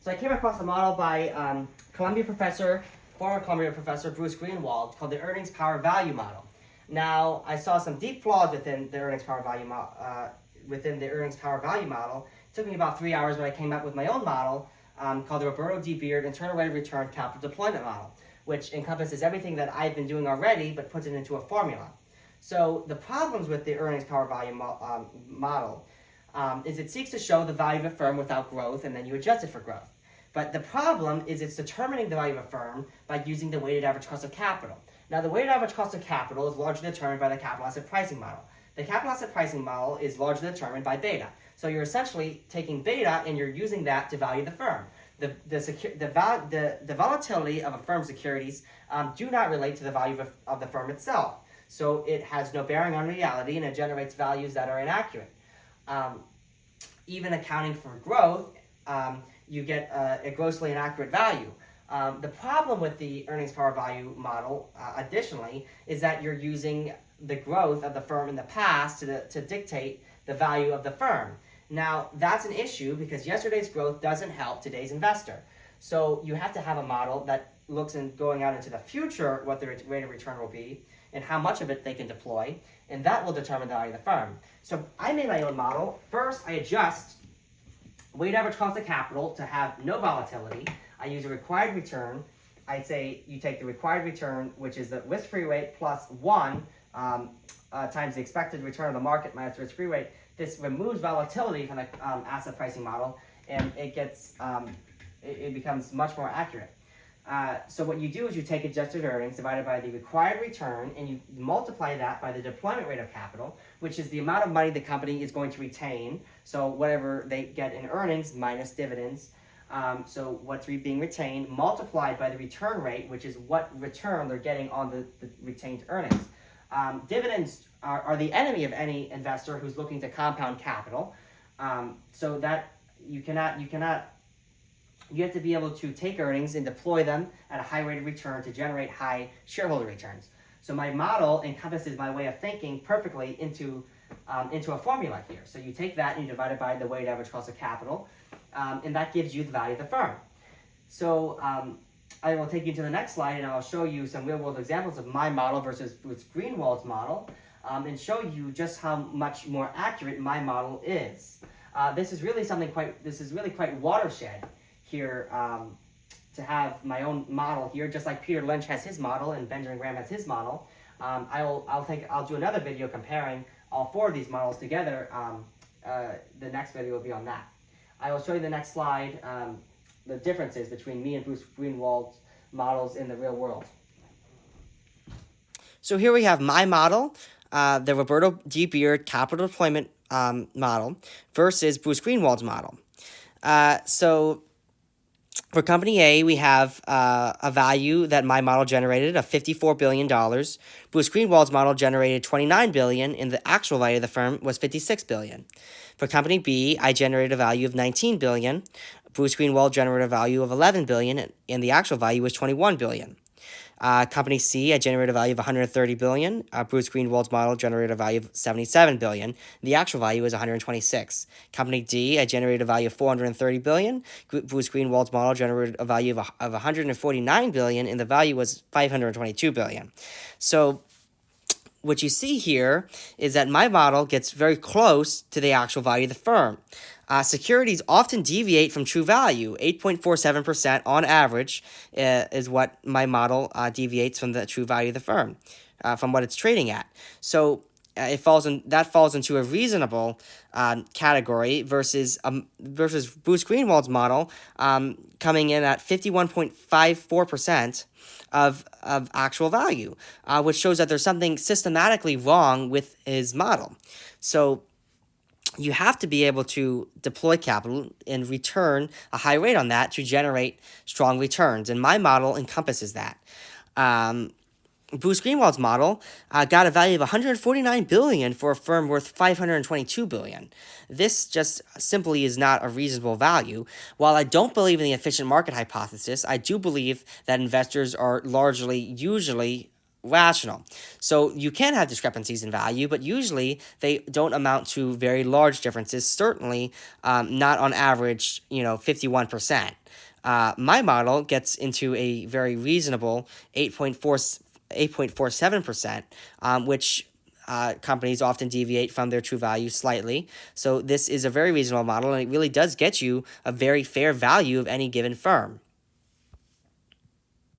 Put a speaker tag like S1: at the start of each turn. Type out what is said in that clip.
S1: So I came across a model by former Columbia professor Bruce Greenwald called the earnings power value model. Now, I saw some deep flaws within the earnings power value model. It took me about 3 hours, but I came up with my own model called the Roberto D. Beard Internal Rate of Return Capital Deployment Model, which encompasses everything that I've been doing already, but puts it into a formula. So the problems with the earnings power value model is it seeks to show the value of a firm without growth, and then you adjust it for growth. But the problem is it's determining the value of a firm by using the weighted average cost of capital. Now, the weighted average cost of capital is largely determined by the capital asset pricing model. The capital asset pricing model is largely determined by beta. So you're essentially taking beta and you're using that to value the firm. The volatility of a firm's securities do not relate to the value of the firm itself. So it has no bearing on reality, and it generates values that are inaccurate. Even accounting for growth, you get a grossly inaccurate value. The problem with the earnings power value model, additionally, is that you're using the growth of the firm in the past to dictate the value of the firm. Now, that's an issue because yesterday's growth doesn't help today's investor. So you have to have a model that looks in going out into the future what the rate of return will be and how much of it they can deploy, and that will determine the value of the firm. So I made my own model. First, I adjust weighted average cost of capital to have no volatility. I use a required return. I say you take the required return, which is the risk-free rate plus 1 times the expected return of the market minus the risk-free rate. This removes volatility from the asset pricing model, and it becomes much more accurate. So what you do is you take adjusted earnings divided by the required return, and you multiply that by the deployment rate of capital, which is the amount of money the company is going to retain. So whatever they get in earnings minus dividends. So what's being retained multiplied by the return rate, which is what return they're getting on the retained earnings. Dividends are the enemy of any investor who's looking to compound capital. So that you have to be able to take earnings and deploy them at a high rate of return to generate high shareholder returns. So my model encompasses my way of thinking perfectly into a formula here. So you take that and you divide it by the weighted average cost of capital, and that gives you the value of the firm. So I will take you to the next slide, and I'll show you some real-world examples of my model versus Greenwald's model, and show you just how much more accurate my model is. This is really quite watershed here to have my own model here, just like Peter Lynch has his model and Benjamin Graham has his model. I'll do another video comparing all 4 of these models together. The next video will be on that. I will show you the next slide, the differences between me and Bruce Greenwald's models in the real world. So here we have my model, the Roberto D. Beard capital deployment model versus Bruce Greenwald's model. So for company A, we have a value that my model generated of $54 billion. Bruce Greenwald's model generated $29 billion, and the actual value of the firm was $56 billion. For company B, I generated a value of $19 billion. Bruce Greenwald generated a value of $11 billion, and the actual value was $21 billion. Company C, I generated a value of $130 billion. Bruce Greenwald's model generated a value of $77 billion. The actual value is $126. Company D, I generated a value of $430 billion. Bruce Greenwald's model generated a value of $149 billion, and the value was $522 billion. So what you see here is that my model gets very close to the actual value of the firm. Securities often deviate from true value. 8.47% on average is what my model deviates from the true value of the firm, from what it's trading at. So that falls into a reasonable category versus Bruce Greenwald's model coming in at 51.54% of actual value, which shows that there's something systematically wrong with his model. So you have to be able to deploy capital and return a high rate on that to generate strong returns, and my model encompasses that. Bruce Greenwald's model got a value of $149 billion for a firm worth $522 billion. This just simply is not a reasonable value. While I don't believe in the efficient market hypothesis, I do believe that investors are usually rational. So you can have discrepancies in value, but usually they don't amount to very large differences, certainly not on average, 51%. My model gets into a very reasonable 8.47%, which companies often deviate from their true value slightly. So this is a very reasonable model, and it really does get you a very fair value of any given firm.